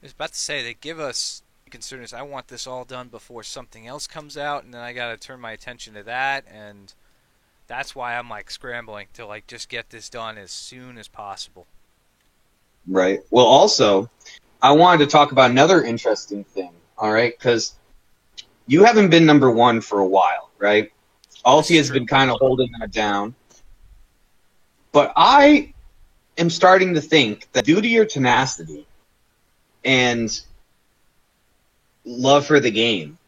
I was about to say they give us concern is I want this all done before something else comes out, and then I gotta turn my attention to that, and that's why I'm like scrambling to like just get this done as soon as possible. Right. Well, also, I wanted to talk about another interesting thing. All right, because you haven't been number one for a while, right? This Alti is has true. been kind of holding that down, but I am starting to think that due to your tenacity and love for the game,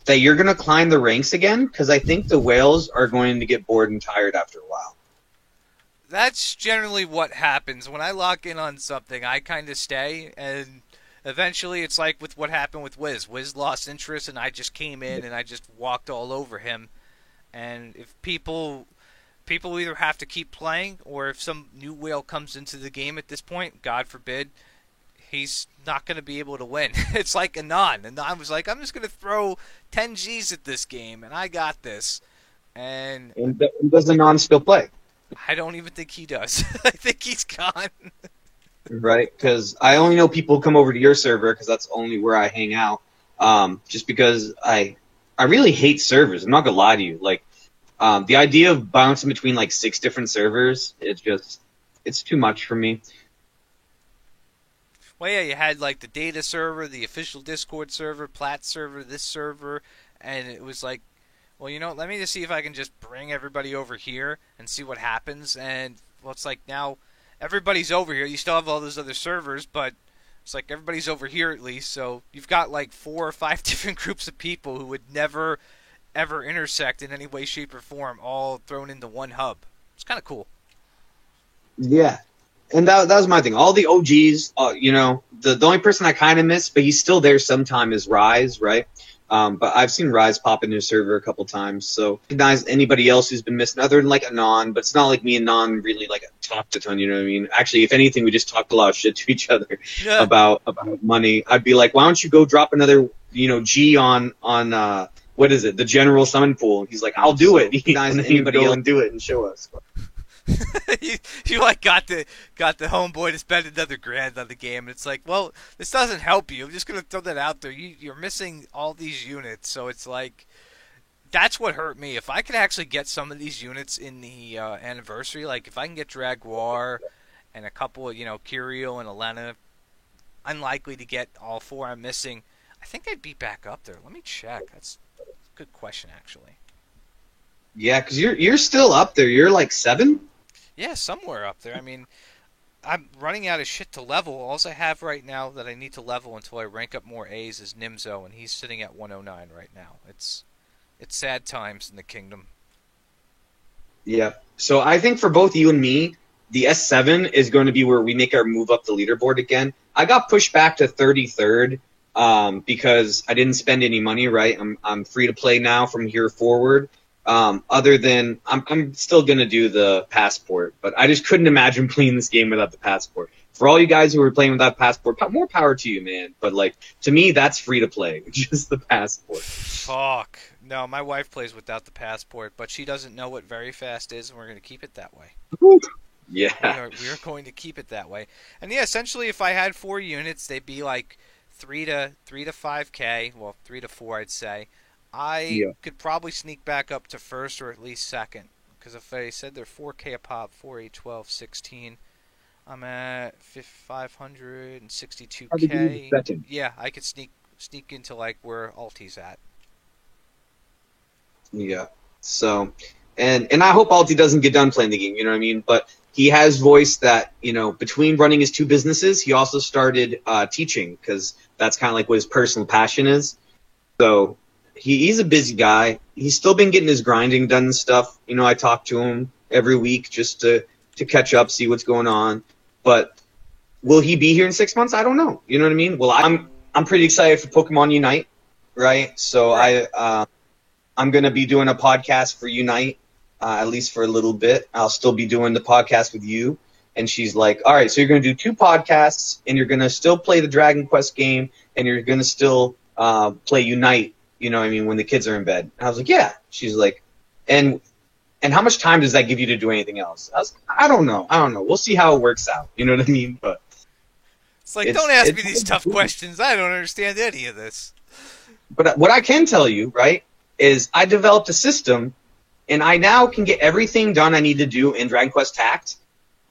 that you're going to climb the ranks again. Because I think the whales are going to get bored and tired after a while. That's generally what happens when I lock in on something. I kind of stay, and eventually it's like with what happened with Wiz. Wiz lost interest, and I just came in and I just walked all over him. And if people either have to keep playing, or if some new whale comes into the game at this point, God forbid, he's not going to be able to win. It's like Anon. Anon was like, I'm just going to throw 10 G's at this game, and I got this. And And does the non still play? I don't even think he does. I think he's gone. Right? Because I only know people come over to your server because that's only where I hang out. Just because I really hate servers. I'm not gonna lie to you. Like the idea of bouncing between like 6 different servers, it's too much for me. Well, yeah, you had like the data server, the official Discord server, Plat server, this server, and it was like, well, let me just see if I can just bring everybody over here and see what happens. And well, it's like now everybody's over here. You still have all those other servers, but it's like everybody's over here at least. So you've got like 4 or 5 different groups of people who would never ever intersect in any way, shape, or form, all thrown into one hub. It's kind of cool. Yeah. And that was my thing. All the OGs, the only person I kind of miss, but he's still there sometime, is Rise, right? But I've seen Rise pop into a server a couple times, so recognize anybody else who's been missing other than like Anon, but it's not like me and Anon really like talked a ton, you know what I mean? Actually, if anything, we just talked a lot of shit to each other Yeah. about money. I'd be like, why don't you go drop another, G on what is it, the general summon pool? And he's like, I'll do it. He recognize anybody else and do it and show us. you like got the homeboy to spend another grand on the game, and it's like, well, this doesn't help you. I'm just gonna throw that out there. You're missing all these units, so it's like that's what hurt me. If I could actually get some of these units in the anniversary, like if I can get Dragoir and a couple of Kirill and Elena, unlikely to get all four I'm missing. I think I'd be back up there. Let me check. That's a good question, actually. Yeah, because you're still up there. You're like 7. Yeah, somewhere up there. I mean, I'm running out of shit to level. All I have right now that I need to level until I rank up more A's is Nimzo, and he's sitting at 109 right now. It's sad times in the kingdom. Yeah. So I think for both you and me, the S7 is going to be where we make our move up the leaderboard again. I got pushed back to 33rd because I didn't spend any money, right? I'm free to play now from here forward. Other than I'm still going to do the passport, but I just couldn't imagine playing this game without the passport. For all you guys who are playing without passport, more power to you, man. But like to me, that's free to play, just the passport. Fuck. No, my wife plays without the passport, but she doesn't know what very fast is, and we're going to keep it that way. Yeah. We are going to keep it that way. And yeah, essentially, if I had 4 units, they'd be like 3 to 5K. Well, 3 to 4, I'd say. I Yeah. could probably sneak back up to first or at least second. Because if I said they're 4K a pop, 4, 8, 12, 16, I'm at Hard to do the 562K. second. Yeah, I could sneak into like where Alti's at. Yeah. So, and I hope Alti doesn't get done playing the game. You know what I mean? But he has voiced that between running his 2 businesses, he also started teaching because that's kind of like what his personal passion is. So he's a busy guy. He's still been getting his grinding done and stuff. I talk to him every week just to catch up, see what's going on. But will he be here in 6 months? I don't know. You know what I mean? Well, I'm pretty excited for Pokemon Unite, right? So Right. I'm gonna be doing a podcast for Unite, at least for a little bit. I'll still be doing the podcast with you. And she's like, all right, so you're gonna do 2 podcasts, and you're gonna still play the Dragon Quest game, and you're gonna still play Unite. You know what I mean, when the kids are in bed. And I was like, yeah. She's like, and how much time does that give you to do anything else? I don't know. We'll see how it works out. You know what I mean? But It's like, don't ask me these tough questions. I don't understand any of this. But what I can tell you, right, is I developed a system, and I now can get everything done I need to do in Dragon Quest Tact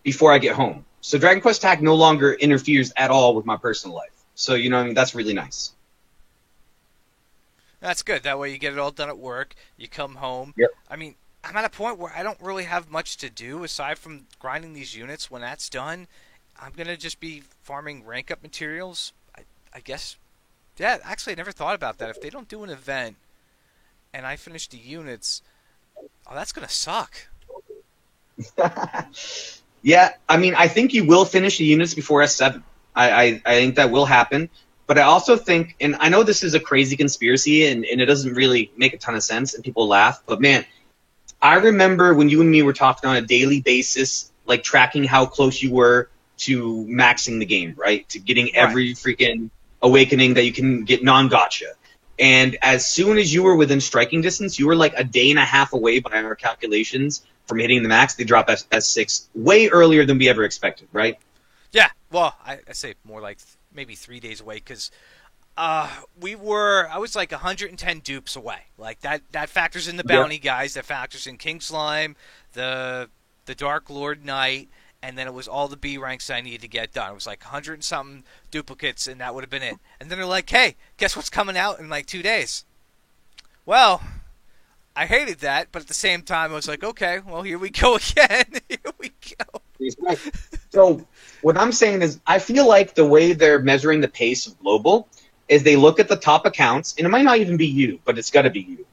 before I get home. So Dragon Quest Tact no longer interferes at all with my personal life. So, you know what I mean? That's really nice. That's good. That way you get it all done at work. You come home. Yep. I mean, I'm at a point where I don't really have much to do aside from grinding these units. When that's done, I'm going to just be farming rank up materials. I guess. Yeah, actually, I never thought about that. If they don't do an event and I finish the units, oh, that's going to suck. Yeah, I mean, I think you will finish the units before S7. I think that will happen. But I also think, and I know this is a crazy conspiracy, and it doesn't really make a ton of sense, and people laugh, but man, I remember when you and me were talking on a daily basis, like tracking how close you were to maxing the game, right? To getting every freaking awakening that you can get non-gotcha. And as soon as you were within striking distance, you were like a day and a half away by our calculations from hitting the max. They drop S6 way earlier than we ever expected, right? Yeah, well, I say more like maybe 3 days away, because I was like 110 dupes away. Like that factors in the bounty guys, that factors in King Slime, the Dark Lord Knight, and then it was all the B ranks I needed to get done. It was like 100 and something duplicates, and that would have been it. And then they're like, hey, guess what's coming out in like 2 days? Well, I hated that, but at the same time, I was like, okay, well, here we go again. Here we go. So what I'm saying is, I feel like the way they're measuring the pace of global is they look at the top accounts, and it might not even be you, but it's got to be you,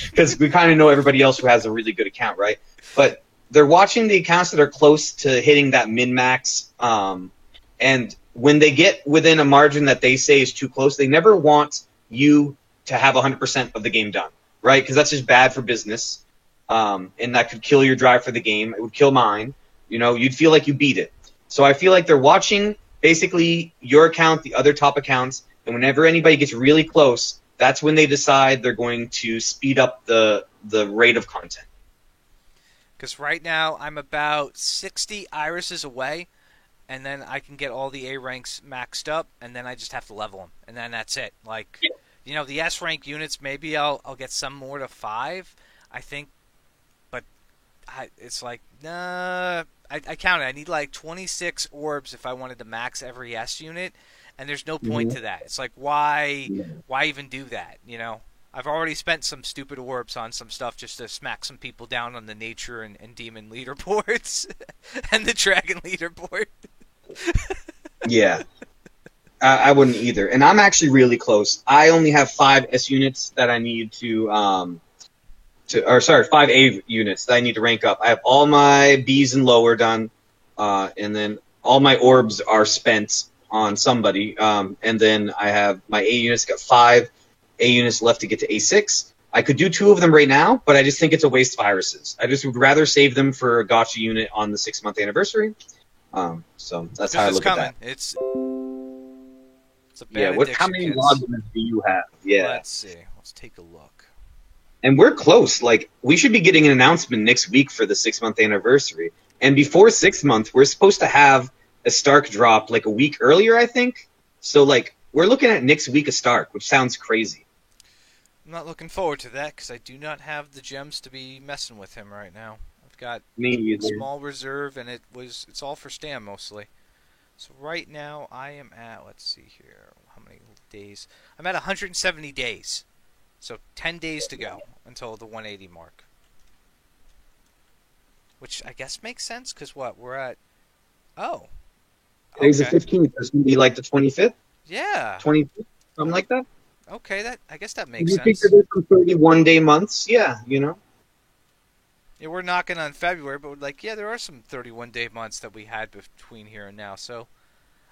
because we kind of know everybody else who has a really good account, right? But they're watching the accounts that are close to hitting that min-max, and when they get within a margin that they say is too close, they never want you to have 100% of the game done, right? Because that's just bad for business, and that could kill your drive for the game. It would kill mine. You know, you'd feel like you beat it. So I feel like they're watching basically your account, the other top accounts, and whenever anybody gets really close, that's when they decide they're going to speed up the rate of content. Because right now I'm about 60 irises away, and then I can get all the A ranks maxed up, and then I just have to level them, and then that's it. Like, you know, the S rank units, maybe I'll get some more to 5, I think, but it's like, nah. I counted. I need like 26 orbs if I wanted to max every S unit, and there's no point to that. It's like, why even do that? You know, I've already spent some stupid orbs on some stuff just to smack some people down on the nature and demon leaderboards and the dragon leaderboard. Yeah, I wouldn't either. And I'm actually really close. I only have 5 S units that I need to 5 A units that I need to rank up. I have all my Bs and lower done, and then all my orbs are spent on somebody, and then I have my A units, got 5 A units left to get to A6. I could do 2 of them right now, but I just think it's a waste of irises. I just would rather save them for a gotcha unit on the 6-month anniversary. So that's how I look at that. It's a bad how many log limits do you have? Yeah. Let's see. Let's take a look. And we're close. Like, we should be getting an announcement next week for the 6-month anniversary. And before 6 months, we're supposed to have a Stark drop like a week earlier, I think. So, like, we're looking at next week a Stark, which sounds crazy. I'm not looking forward to that because I do not have the gems to be messing with him right now. I've got a small reserve, and it's all for Stam mostly. So right now I am at, let's see here, how many days? I'm at 170 days. So 10 days to go until the 180 mark. Which I guess makes sense, because what? We're at... Oh. Today's the 15th. It's going to be like the 25th? Yeah. 25th? Something like that? Okay, I guess that makes sense. You figure there's some 31-day months? Yeah, you know. Yeah, we're knocking on February, but we're like, yeah, there are some 31-day months that we had between here and now. So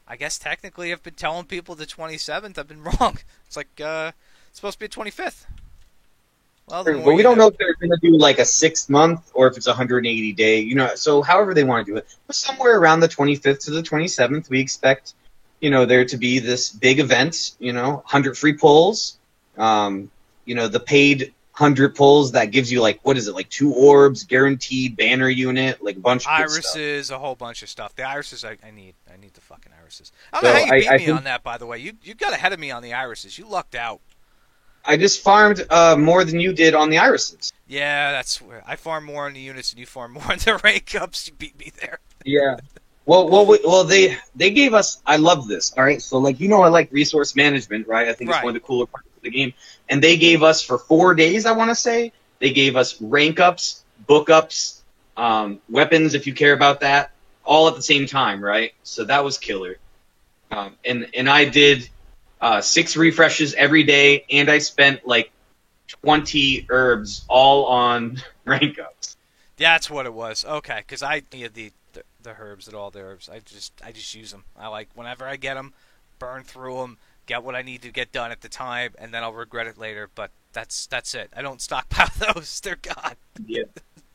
I guess technically I've been telling people the 27th. I've been wrong. It's like... It's supposed to be the 25th. Well, but we don't know if they're going to do like a 6 month or if it's 180 day. You know, so however they want to do it, but somewhere around the 25th to the 27th, we expect, you know, there to be this big event. You know, 100 free pulls. You know, the paid 100 pulls that gives you like, what is it, like 2 orbs, guaranteed banner unit, like a bunch of irises, a whole bunch of stuff. The irises I need the fucking irises. irises. I don't know So how you beat I me think on that, by the way. You got ahead of me on the irises. You lucked out. I just farmed more than you did on the irises. Yeah, that's where I farm more on the units and you farm more on the rank ups. You beat me there. Yeah. Well, they gave us. I love this. All right, so like I like resource management, right? I think it's Right. one of the cooler parts of the game. And they gave us for 4 days. I want to say they gave us rank ups, book ups, weapons if you care about that, all at the same time, right? So that was killer. And I did 6 refreshes every day, and I spent like 20 herbs all on rank ups. That's what it was. Okay, because I need the herbs and all the herbs. I just use them. I like whenever I get them, burn through them, get what I need to get done at the time, and then I'll regret it later. But that's it. I don't stockpile those. They're gone. Yeah.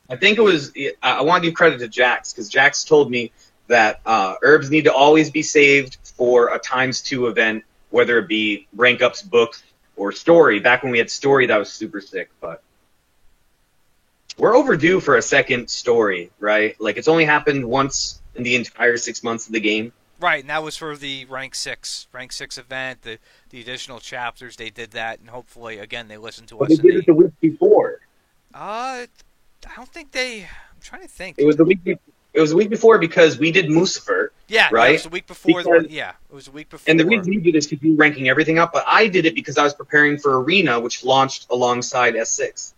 I think it was. I want to give credit to Jax because Jax told me that herbs need to always be saved for a ×2 event, whether it be rank ups, books, or story. Back when we had story, that was super sick. But we're overdue for a second story, right? Like it's only happened once in the entire 6 months of the game. Right, and that was for the rank 6 event, the additional chapters. They did that, and hopefully, again, they listened to But us. they did it the week before. I don't think they. I'm trying to think. It was the week. It was the week before because we did Mucifer. Yeah, right. It was the week before. Because, it was the week before. And the reason you did is because you ranking everything up, but I did it because I was preparing for Arena, which launched alongside S6.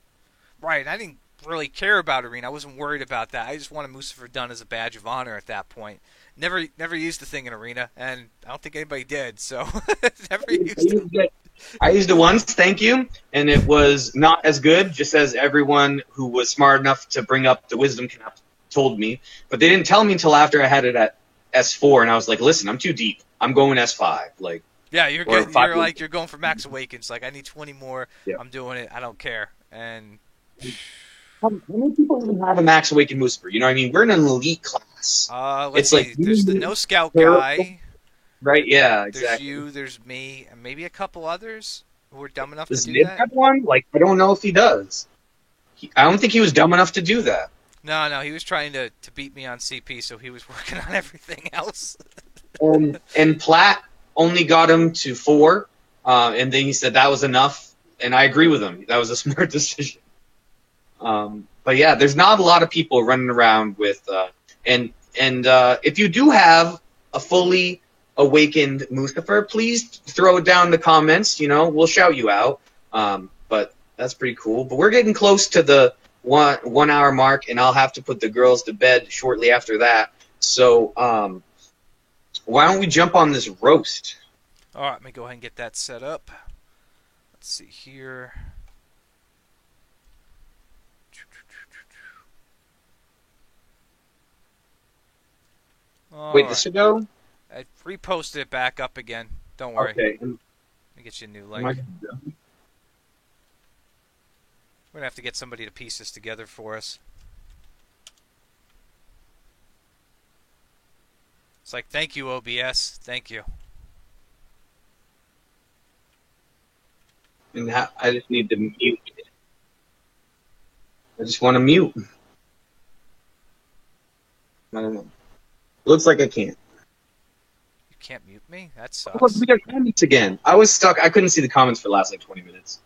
Right, I didn't really care about Arena. I wasn't worried about that. I just wanted Mucifer done as a badge of honor at that point. Never used the thing in Arena, and I don't think anybody did. So never used it. I used it once, thank you, and it was not as good, just as everyone who was smart enough to bring up the wisdom cap told me. But they didn't tell me until after I had it at S4, and I was like, listen, I'm too deep. I'm going S5. Like, yeah, you're or good. five- You're like you're going for Max Awakens. Like I need 20 more. Yeah. I'm doing it. I don't care. And How many people even have a Max Awakened Mucifer? You know what I mean? We're in an elite class. let's It's see. like There's the you- no scout guy. Right, yeah, There's exactly. you. There's me, and maybe a couple others who are dumb enough Does to do Nib that. have one? Like, I don't know if he does. I don't think he was dumb enough to do that. No, he was trying to beat me on CP, so he was working on everything else. And Platt only got him to 4, and then he said that was enough, and I agree with him. That was a smart decision. But yeah, there's not a lot of people running around with, and if you do have a fully awakened Mucifer, please throw it down in the comments. You know, we'll shout you out. But that's pretty cool. But we're getting close to the 1 hour mark, and I'll have to put the girls to bed shortly after that. So why don't we jump on this roast? All right, let me go ahead and get that set up. Let's see here. All Wait, right. this should go? I reposted it back up again. Don't worry. Okay. Let me get you a new link. Am I- We're going to have to get somebody to piece this together for us. It's like, thank you, OBS. Thank you. And I just need to mute it. I just want to mute. I don't know. Looks like I can't. You can't mute me? That Oh, look, sucks. we got comments again. I was stuck. I couldn't see the comments for the last like 20 minutes.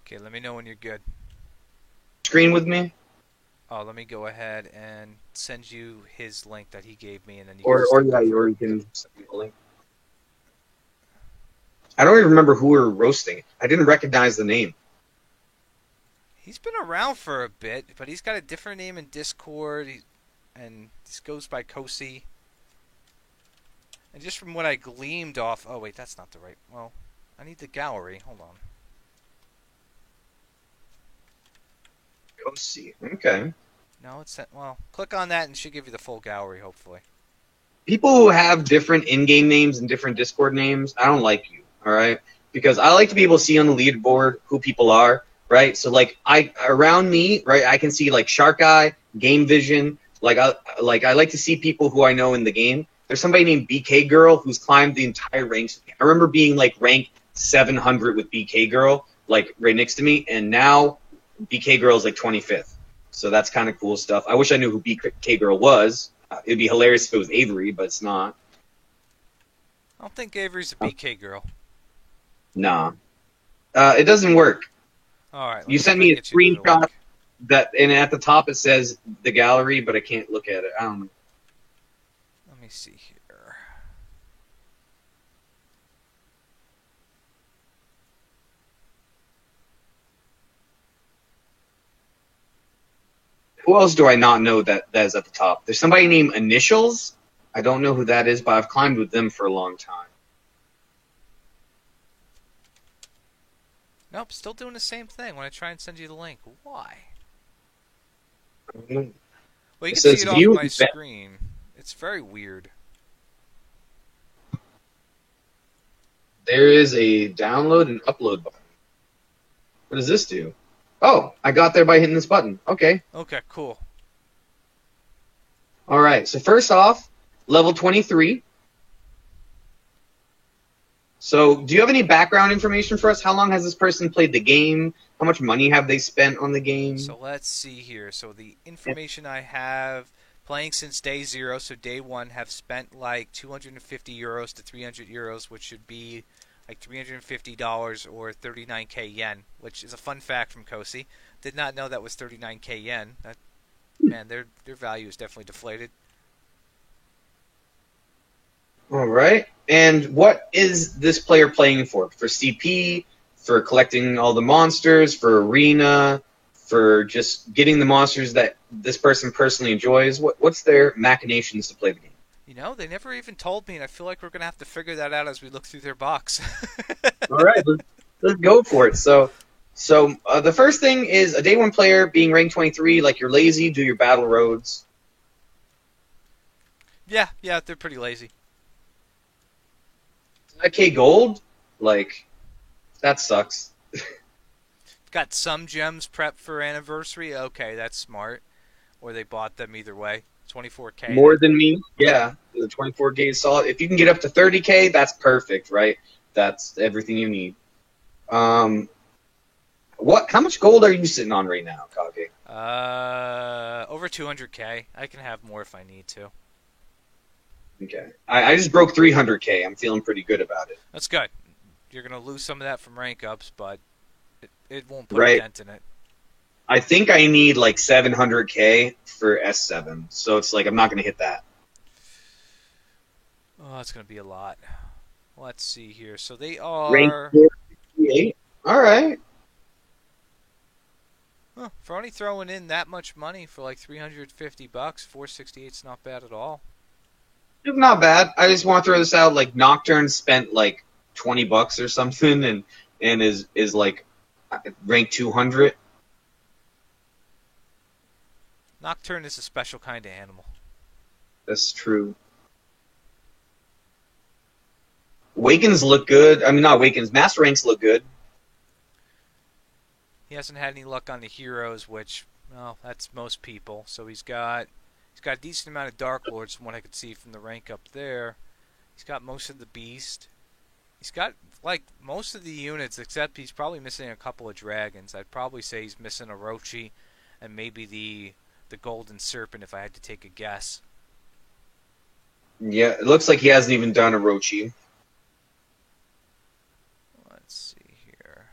Okay, let me know when you're good. Screen with me, Oh, let me go ahead and send you his link that he gave me, and then you or can yeah, or you can send me the link. I don't even remember who we were roasting. I didn't recognize the name. He's been around for a bit, but he's got a different name in Discord, and this goes by Kosi. And just from what I gleamed off... Oh, wait, that's not the right... Well, I need the gallery. Hold on. Go see. Okay. No, it's... Well, click on that and it should give you the full gallery, hopefully. People who have different in-game names and different Discord names, I don't like you. All right, because I like to be able to see on the leaderboard who people are. Right. So like around me, right, I can see like Shark Eye, Game Vision. I like to see people who I know in the game. There's somebody named BK Girl who's climbed the entire ranks. I remember being like ranked 700 with BK Girl, like right next to me, and now BK Girl is like 25th. So that's kind of cool stuff. I wish I knew who BK Girl was. It'd be hilarious if it was Avery, but it's not. I don't think Avery's a BK girl. Nah. It doesn't work. All right. You sent me a screenshot that, and at the top it says the gallery, but I can't look at it. I don't know. Let me see here. Who else do I not know that is at the top? There's somebody named Initials. I don't know who that is, but I've climbed with them for a long time. Nope, still doing the same thing when I try and send you the link. Why? I don't know. Well, you It can see says it off view my event. screen. It's very weird. There is a download and upload button. What does this do? Oh, I got there by hitting this button. Okay. Okay, cool. All right. So first off, level 23. So do you have any background information for us? How long has this person played the game? How much money have they spent on the game? So let's see here. So the information I have, playing since day 0, so day 1, have spent like 250 euros to 300 euros, which should be like $350 or 39k yen, which is a fun fact from Kosi. Did not know that was 39k yen. Man, their value is definitely deflated. All right. And what is this player playing for? For CP, for collecting all the monsters, for arena, for just getting the monsters that this person personally enjoys? What's their machinations to play the game? You know, they never even told me, and I feel like we're going to have to figure that out as we look through their box. All right, let's go for it. So the first thing is a day 1 player being ranked 23. Like, you're lazy, do your battle roads. Yeah, they're pretty lazy. 5k gold? Like, that sucks. Got some gems prepped for anniversary. Okay, that's smart. Or they bought them either way. 24k. More than me? Yeah, the 24k is solid. If you can get up to 30k, that's perfect, right? That's everything you need. How much gold are you sitting on right now, Kage? Over 200k. I can have more if I need to. Okay. I just broke 300k. I'm feeling pretty good about it. That's good. You're going to lose some of that from rank ups, but it won't put Right. a dent in it. I think I need like 700k for S7, so it's like I'm not going to hit that. Oh, that's going to be a lot. Let's see here. So they Rank are... 48? All right. Huh, for only throwing in that much money for like $350, 468's not bad at all. It's not bad. I just want to throw this out. Like, Nocturne spent like $20 or something and is like ranked 200. Nocturne is a special kind of animal. That's true. Wakens look good. I mean, not Wakens. Master ranks look good. He hasn't had any luck on the heroes, which, well, that's most people. So he's got a decent amount of Dark Lords from what I could see from the rank up there. He's got most of the Beast. He's got, like, most of the units, except he's probably missing a couple of Dragons. I'd probably say he's missing Orochi and maybe the Golden Serpent if I had to take a guess. Yeah, it looks like he hasn't even done Orochi. Let's see here.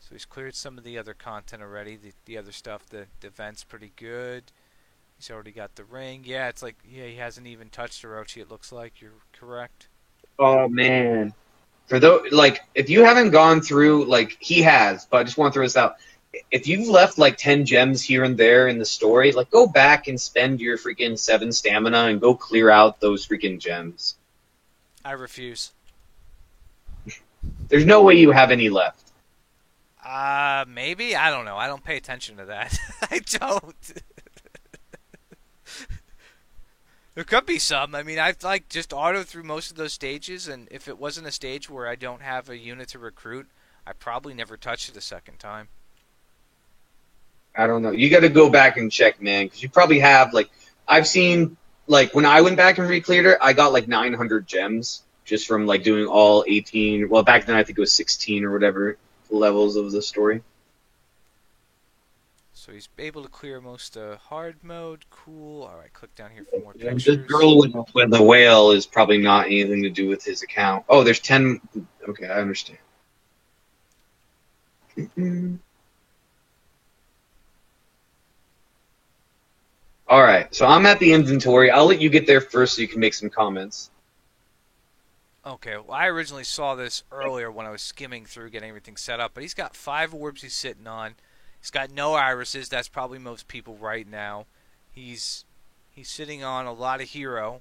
So he's cleared some of the other content already. The other stuff, the event's pretty good. He's already got the ring. Yeah, it's like, yeah, he hasn't even touched Orochi, it looks like. You're correct. Oh, man. For those, like, if you haven't gone through, like, he has, but I just want to throw this out. If you've left like 10 gems here and there in the story, like, go back and spend your freaking 7 stamina and go clear out those freaking gems. I refuse. There's no way you have any left. Maybe? I don't know. I don't pay attention to that. I don't. There could be some. I mean, I've like just auto through most of those stages, and if it wasn't a stage where I don't have a unit to recruit, I probably never touched it a second time. I don't know. You got to go back and check, man, because you probably have, like, I've seen like when I went back and recleared it, I got like 900 gems just from like doing all 18. Well, back then I think it was 16 or whatever levels of the story. So he's able to clear most hard mode. Cool. All right, click down here for more And the pictures. girl with the whale is probably not anything to do with his account. Oh, there's 10. Okay, I understand. All right, so I'm at the inventory. I'll let you get there first so you can make some comments. Okay, well, I originally saw this earlier when I was skimming through getting everything set up, but he's got 5 orbs he's sitting on. He's got no irises. That's probably most people right now. He's sitting on a lot of hero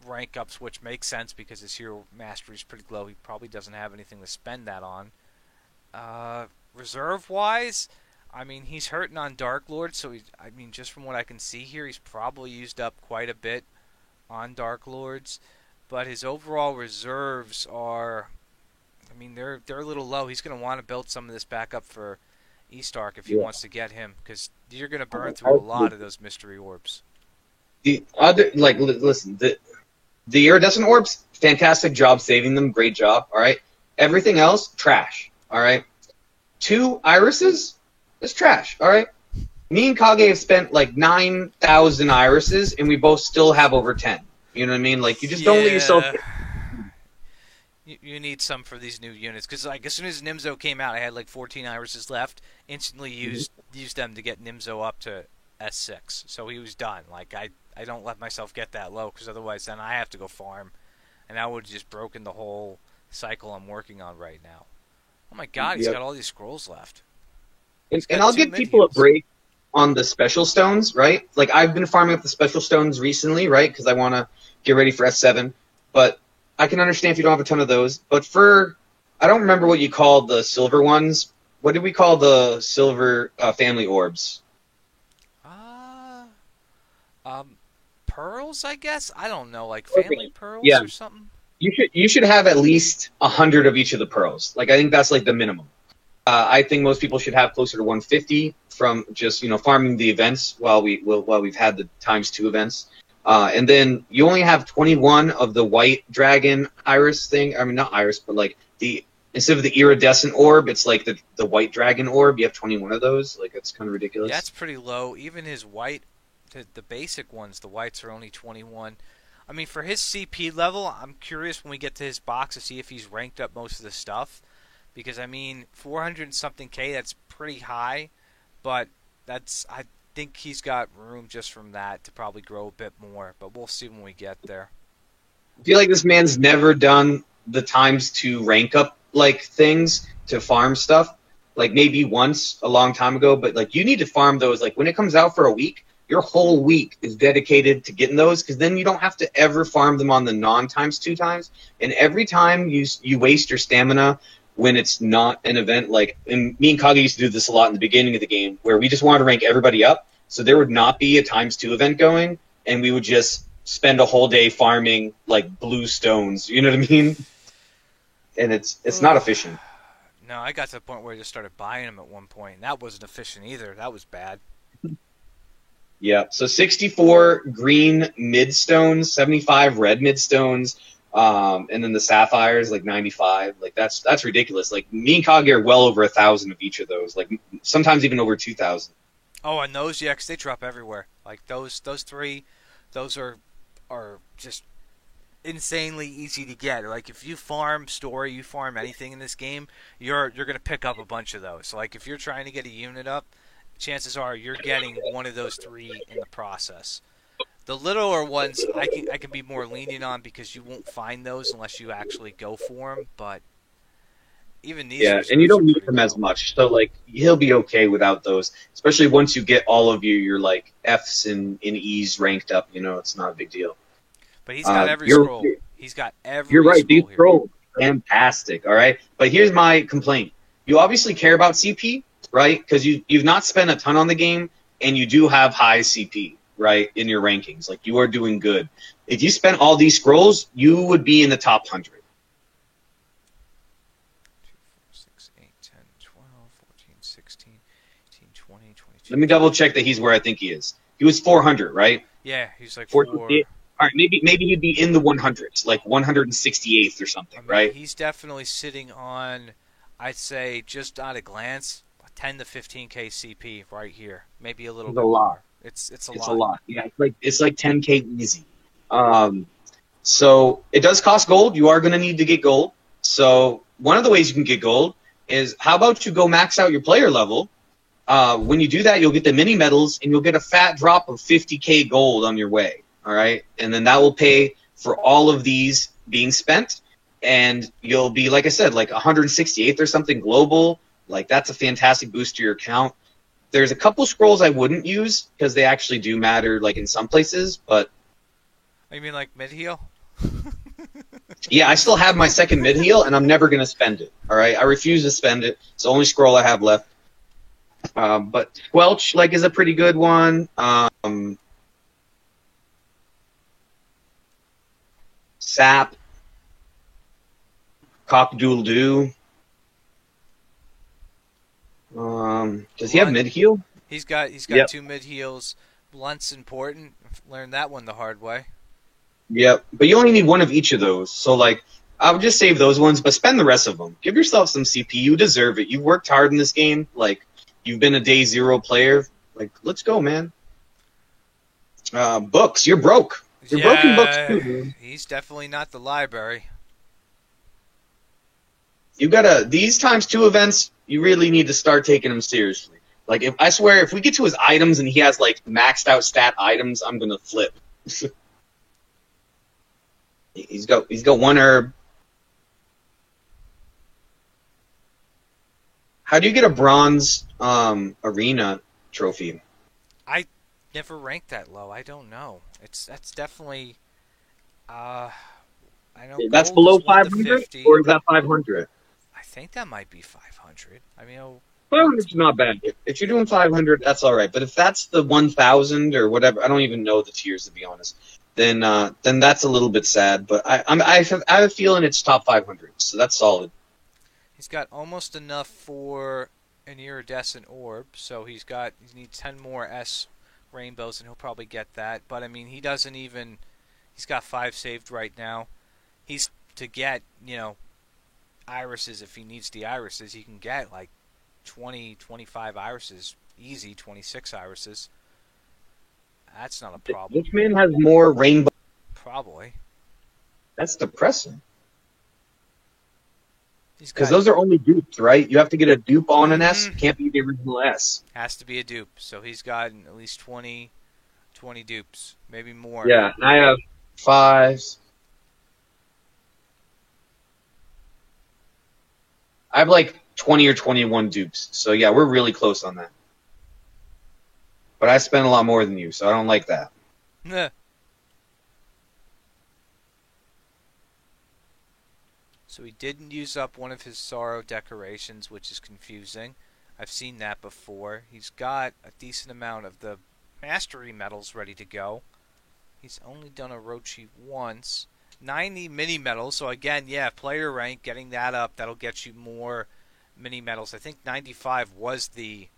rank ups, which makes sense because his hero mastery is pretty low. He probably doesn't have anything to spend that on. Reserve-wise, I mean, he's hurting on Dark Lord, so I mean, just from what I can see here, he's probably used up quite a bit on Dark Lords. But his overall reserves are, I mean, they're a little low. He's going to want to build some of this back up for Eastark if he wants to get him, because you're going to burn through a lot of those mystery orbs. The other, like, listen, the iridescent orbs, fantastic job saving them, great job. All right, everything else, trash. All right, 2 irises, it's trash. All right, me and Kage have spent like 9,000 irises, and we both still have over 10. You know what I mean? Like, you just don't let yourself. You need some for these new units, because like as soon as Nimzo came out, I had like 14 irises left. Instantly used them to get Nimzo up to S6, so he was done. Like I don't let myself get that low, because otherwise then I have to go farm, and that would have just broken the whole cycle I'm working on right now. Oh my God, he's got all these scrolls left. And I'll give people a break on the special stones, right? Like, I've been farming up the special stones recently, right? Because I want to get ready for S7. But I can understand if you don't have a ton of those. But I don't remember what you called the silver ones. What did we call the silver family orbs? Pearls, I guess? I don't know, like family pearls or something? You should have at least 100 of each of the pearls. Like, I think that's like the minimum. I think most people should have closer to 150 from just, farming the events while we've had the ×2 events. And then you only have 21 of the white dragon iris thing. I mean, not iris, but like instead of the iridescent orb, it's like the white dragon orb. You have 21 of those. Like, that's kind of ridiculous. Yeah, that's pretty low. Even his white, the basic ones, the whites are only 21. I mean, for his CP level, I'm curious when we get to his box to see if he's ranked up most of the stuff. Because, I mean, 400 and something K, that's pretty high. But I think he's got room just from that to probably grow a bit more. But we'll see when we get there. I feel like this man's never done the ×2 rank up, like, things to farm stuff. Like, maybe once a long time ago. But, like, you need to farm those. Like, when it comes out for a week, your whole week is dedicated to getting those. Because then you don't have to ever farm them on the non-×2 times. And every time you waste your stamina when it's not an event, like, and me and Kage used to do this a lot in the beginning of the game, where we just wanted to rank everybody up, so there would not be a ×2 event going, and we would just spend a whole day farming, like, blue stones, you know what I mean? And it's not efficient. No, I got to the point where I just started buying them at one point, and that wasn't efficient either. That was bad. Yeah, so 64 green midstones, 75 red midstones, and then the sapphires, like 95. Like, that's ridiculous. Like, me and Kage are well over 1,000 of each of those. Like, sometimes even over 2,000. Oh, and those, yeah, 'cause they drop everywhere. Like, those 3, those are just insanely easy to get. Like, if you farm story, you farm anything in this game, you're gonna pick up a bunch of those. So, like, if you're trying to get a unit up, chances are you're getting one of those 3 in the process. The littler ones, I can be more lenient on because you won't find those unless you actually go for them. But even these, and you don't need them as much, so like he'll be okay without those. Especially once you get all of your like Fs and E's ranked up, it's not a big deal. But he's got every scroll. He's got every. You're right. These scrolls are fantastic. All right, but here's my complaint. You obviously care about CP, right? Because you've not spent a ton on the game, and you do have high CP. Right, in your rankings. Like, you are doing good. If you spent all these scrolls, you would be in the top 100. 2, 4, 6, 8, 10, 12, 14, 16, 18, 20, 22. Let me double check that he's where I think he is. He was 400, right? Yeah, he's like 4. 468. All right, maybe he'd be in the 100s, like 168th or something, I mean, right? he's definitely sitting on, I'd say, just at a glance, 10 to 15K CP right here. Maybe a little It's bit a lot. more. It's a It's lot. a lot. Yeah, it's like 10K easy. So it does cost gold. You are going to need to get gold. So one of the ways you can get gold is, how about you go max out your player level? When you do that, you'll get the mini medals, and you'll get a fat drop of 50K gold on your way. All right, and then that will pay for all of these being spent, and you'll be, like I said, like 168th or something global. Like, that's a fantastic boost to your account. There's a couple scrolls I wouldn't use because they actually do matter, like in some places, but You mean like mid heal? yeah, I still have my second mid heal, and I'm never gonna spend it. All right, I refuse to spend it. It's the only scroll I have left. But Squelch, like, is a pretty good one. Sap, Cock-a-doodle-doo. Does he have mid heal? He's got Yep. 2 mid heals. Blunt's important. Learned that one the hard way. Yep, but you only need one of each of those. So, like, I would just save those ones, but spend the rest of them. Give yourself some CP. You deserve it. You've worked hard in this game. Like, you've been a day 0 player. Like, let's go, man. Books. You're broke. You're broke in books too, man. He's definitely not the library. You gotta, these ×2 events, you really need to start taking them seriously. Like, I swear, if we get to his items and he has, like, maxed out stat items, I'm gonna flip. He's got 1 herb. How do you get a bronze arena trophy? I never ranked that low. I don't know. That's definitely I know That's gold below is 1 to 500, 50. or is that 500? I think that might be 500. I mean, 500's not bad. If you're doing 500, that's all right. But if that's the 1,000 or whatever, I don't even know the tiers, to be honest. Then that's a little bit sad. But I have a feeling it's top 500, so that's solid. he's got almost enough for an iridescent orb, so he needs 10 more S rainbows, and he'll probably get that. But I mean, he's got 5 saved right now. He's to get, irises. If he needs the irises, he can get like 20, 25 irises, easy 26 irises. That's not a problem. Which man has more rainbow? Probably. That's depressing. He's Because got, those are only dupes, right? You have to get a dupe on an S. It can't be the original S. has to be a dupe, so he's got at least 20 dupes, maybe more. Yeah, and I have 5. I have like 20 or 21 dupes. So yeah, we're really close on that. But I spend a lot more than you, so I don't like that. So he didn't use up one of his sorrow decorations, which is confusing. I've seen that before. He's got a decent amount of the mastery medals ready to go. He's only done Orochi once. 90 mini medals, so again, yeah, player rank, getting that up, that'll get you more mini medals. I think 95 was the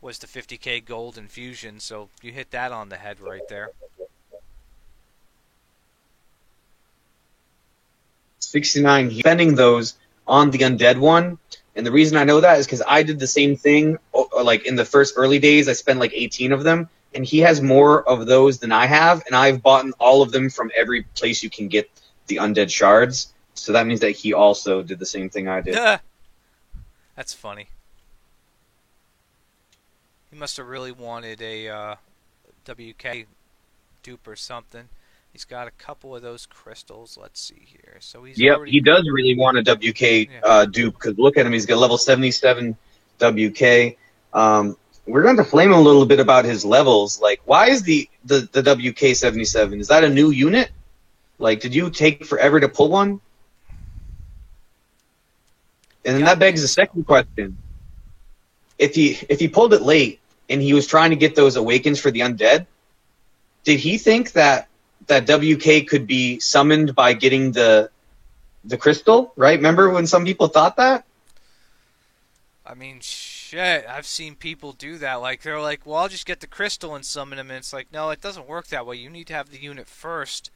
50k gold infusion, so you hit that on the head right there. 69. He's spending those on the undead one, and the reason I know that is because I did the same thing. Like in the first early days, I spent like 18 of them, and he has more of those than I have, and I've bought all of them from every place you can get the undead shards. So that means that he also did the same thing I did. That's funny. He must have really wanted a WK dupe or something. He's got a couple of those crystals. Let's see here. So he's he does really want a WK dupe, because look at him. He's got level 77 WK. We're going to flame him a little bit about his levels. Like, why is the WK 77? Is that a new unit? Like, did you take forever to pull one? And then that begs the second question. If he pulled it late and he was trying to get those awakens for the undead, did he think that WK could be summoned by getting the crystal, right? Remember when some people thought that? I mean, shit, I've seen people do that. Like, they're like, well, I'll just get the crystal and summon him. And it's like, no, it doesn't work that way. You need to have the unit first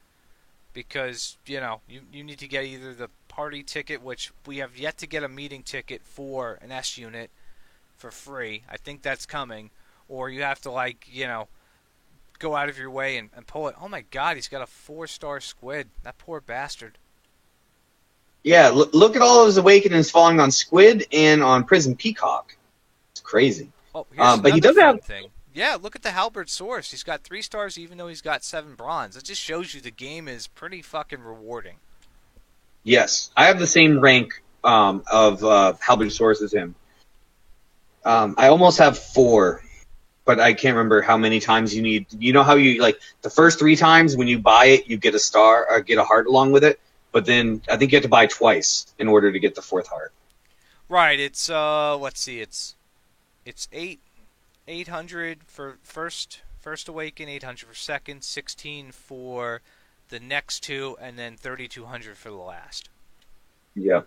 because, you need to get either the party ticket, which we have yet to get a meeting ticket for an S unit for free. I think that's coming. Or you have to, like, go out of your way and pull it. Oh my god, he's got a 4-star squid. That poor bastard. Yeah, look at all those awakenings falling on Squid and on Prison Peacock. It's crazy. Oh, here's but he does another have thing. Yeah, look at the Halberd Source. He's got 3 stars even though he's got 7 bronze. It just shows you the game is pretty fucking rewarding. Yes, I have the same rank of Halberd Source as him. I almost have 4, but I can't remember how many times you need. You know how you, like, the first 3 times when you buy it, you get a star or get a heart along with it? But then I think you have to buy twice in order to get the 4th heart. Right, it's let's see, it's 800 for first awaken, 800 for second, 16 for the next 2, and then 3200 for the last. Yeah.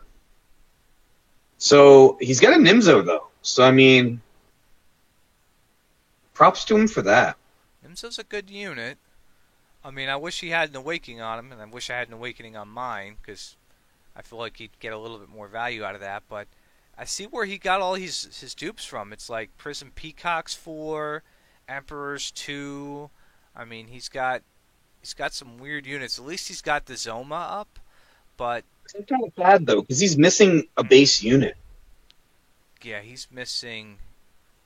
So he's got a Nimzo though. So I mean, props to him for that. Nimzo's a good unit. I mean, I wish he had an awakening on him, and I wish I had an awakening on mine, because I feel like he'd get a little bit more value out of that. But I see where he got all his dupes from. It's like Prison Peacocks 4, Emperors 2. I mean, he's got some weird units. At least he's got the Zoma up, but It's kind of sad though, because he's missing a base unit. yeah, he's missing.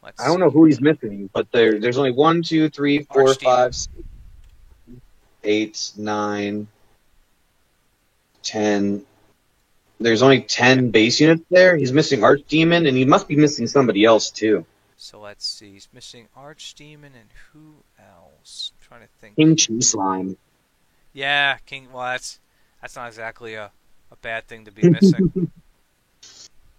I don't know who he's missing, but there's only 1, 2, 3, 4, Archdemon. 5, 6, 8, 9, 10. There's only 10 base units there. He's missing Archdemon, and he must be missing somebody else too. So let's see. He's missing Archdemon and who else? I'm trying to think. King Chi Slime. Yeah, King. Well, that's not exactly a bad thing to be missing.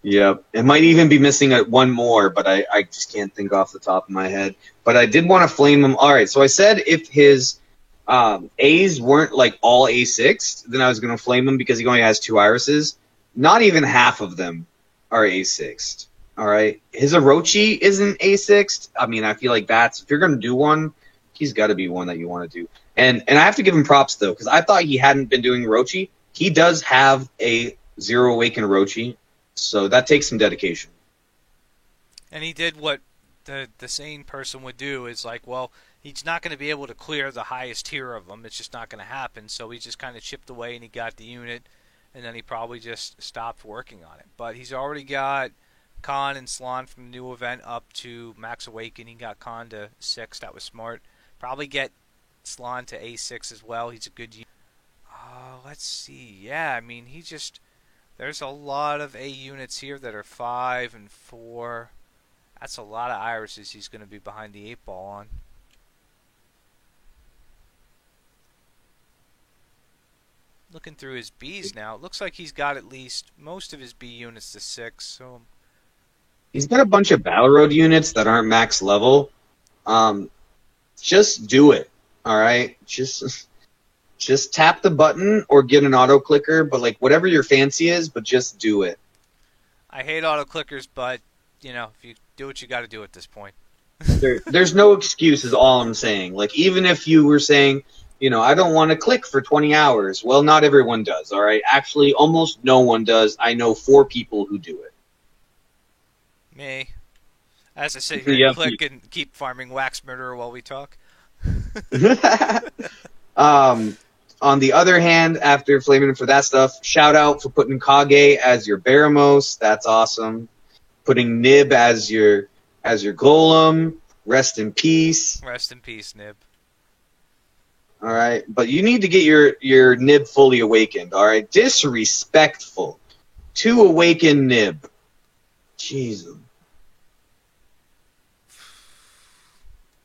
Yep. It might even be missing one more, but I just can't think off the top of my head. But I did want to flame him. All right, so I said if his A's weren't like all A6, then I was going to flame him because he only has 2 irises. Not even half of them are A6. All right? His Orochi isn't A6. I mean, I feel like if you're going to do one, he's got to be one that you want to do. And I have to give him props, though, because I thought he hadn't been doing Orochi. He does have a Zero Awaken Orochi, so that takes some dedication. And he did what the sane person would do, is like, well, he's not going to be able to clear the highest tier of them. It's just not going to happen. So he just kind of chipped away and he got the unit, and then he probably just stopped working on it. But he's already got Khan and Slan from the new event up to Max Awaken. He got Khan to 6. That was smart. Probably get Slan to A6 as well. He's a good unit. Let's see. Yeah, I mean, there's a lot of A units here that are 5 and 4. That's a lot of irises he's going to be behind the 8 ball on. Looking through his Bs now, it looks like he's got at least most of his B units to 6. So he's got a bunch of Battle Road units that aren't max level. Just do it, all right? Just tap the button or get an auto clicker, but like whatever your fancy is, but just do it. I hate auto clickers, but if you do what you got to do at this point. There's no excuse, is all I'm saying. Like, even if you were saying, I don't want to click for 20 hours. Well, not everyone does, all right? Actually, almost no one does. I know 4 people who do it. Me. As I sit here and click and keep farming Wax Murderer while we talk. On the other hand, after flaming him for that stuff, shout out for putting Kage as your Baramos. That's awesome. Putting Nib as your Golem. Rest in peace. Rest in peace, Nib. All right, but you need to get your Nib fully awakened. All right, disrespectful to awaken Nib. Jesus.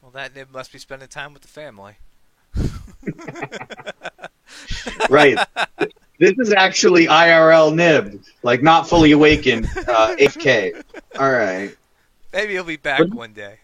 Well, that Nib must be spending time with the family. Right. This is actually IRL Nib, like not fully awakened, AFK. All right. Maybe he'll be back one day.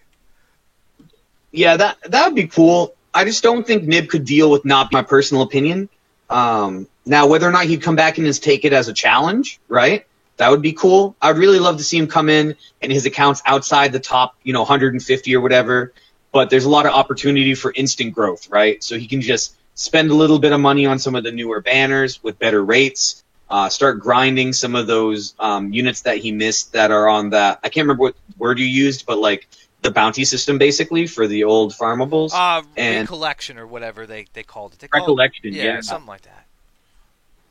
Yeah, that would be cool. I just don't think Nib could deal with not my personal opinion. Now, whether or not he'd come back and just take it as a challenge, right? That would be cool. I'd really love to see him come in and his account's outside the top, 150 or whatever. But there's a lot of opportunity for instant growth, right? So he can just spend a little bit of money on some of the newer banners with better rates. Start grinding some of those units that he missed that are on that. I can't remember what word you used, but like the bounty system basically for the old farmables. And recollection or whatever they called it. Recollection, yeah, something like that.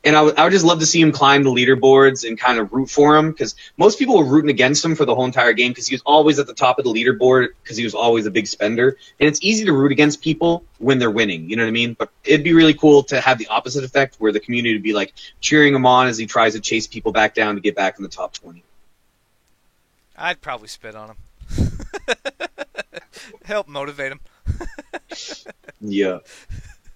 And I would just love to see him climb the leaderboards and kind of root for him, because most people were rooting against him for the whole entire game because he was always at the top of the leaderboard because he was always a big spender. And it's easy to root against people when they're winning, you know what I mean? But it'd be really cool to have the opposite effect where the community would be like cheering him on as he tries to chase people back down to get back in the top 20. I'd probably spit on him. Help motivate him. Yeah.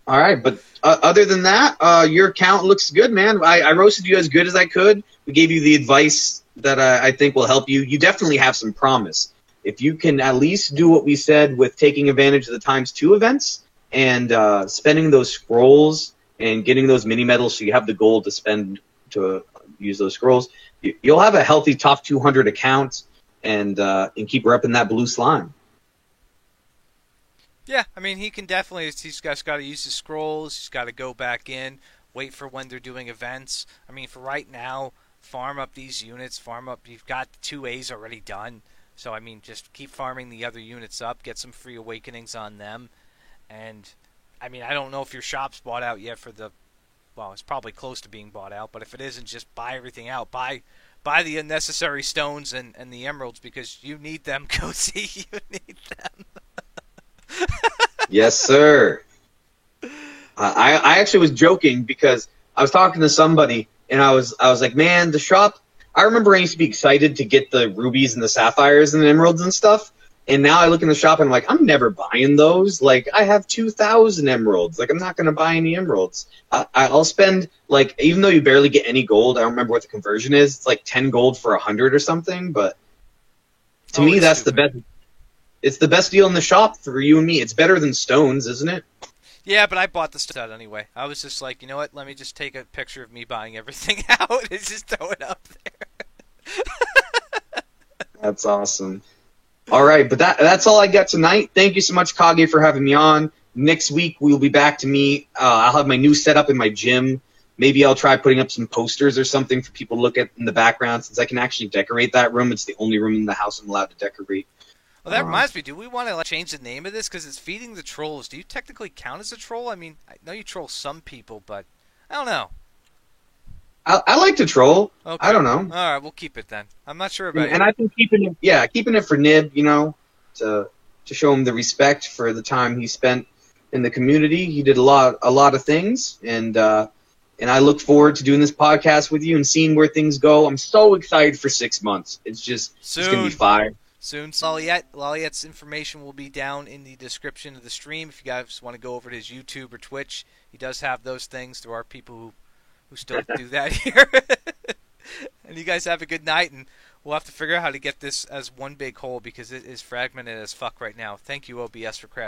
All right, but other than that, your account looks good, man. I roasted you as good as I could. We gave you the advice that I think will help you. You definitely have some promise. If you can at least do what we said with taking advantage of the ×2 events and spending those scrolls and getting those mini medals so you have the gold to spend to use those scrolls, you'll have a healthy top 200 account and keep repping that blue slime. Yeah, I mean, he can definitely, he's got to use his scrolls, he's got to go back in, wait for when they're doing events. I mean, for right now, farm up these units, you've got the 2As already done. So, I mean, just keep farming the other units up, get some free awakenings on them. And, I mean, I don't know if your shop's bought out yet well, it's probably close to being bought out, but if it isn't, just buy everything out. Buy the unnecessary stones and the emeralds because you need them, Cozy. You need them. Yes, sir. I actually was joking because I was talking to somebody and I was like, man, the shop. I remember I used to be excited to get the rubies and the sapphires and the emeralds and stuff. And now I look in the shop and I'm like, I'm never buying those. Like, I have 2,000 emeralds. Like, I'm not going to buy any emeralds. I'll spend, like, even though you barely get any gold, I don't remember what the conversion is. It's like 10 gold for 100 or something. But to me, that's stupid. The best. It's the best deal in the shop for you and me. It's better than stones, isn't it? Yeah, but I bought the stuff anyway. I was just like, you know what? Let me just take a picture of me buying everything out and just throw it up there. That's awesome. All right, but that's all I got tonight. Thank you so much, Kage, for having me on. Next week, we'll be back to me. I'll have my new setup in my gym. Maybe I'll try putting up some posters or something for people to look at in the background, since I can actually decorate that room. It's the only room in the house I'm allowed to decorate. Well, that reminds me. Do we want to change the name of this? Because it's feeding the trolls. Do you technically count as a troll? I mean, I know you troll some people, but I don't know. I like to troll. Okay. I don't know. All right, we'll keep it then. I'm not sure about it. And I've been keeping it for Nib, to show him the respect for the time he spent in the community. He did a lot of things, and I look forward to doing this podcast with you and seeing where things go. I'm so excited for 6 months. It's going to be fire. Soon. Laliette's information will be down in the description of the stream if you guys want to go over to his YouTube or Twitch. He does have those things. There are people who still do that here. And you guys have a good night, and we'll have to figure out how to get this as one big whole because it is fragmented as fuck right now. Thank you, OBS, for crashing.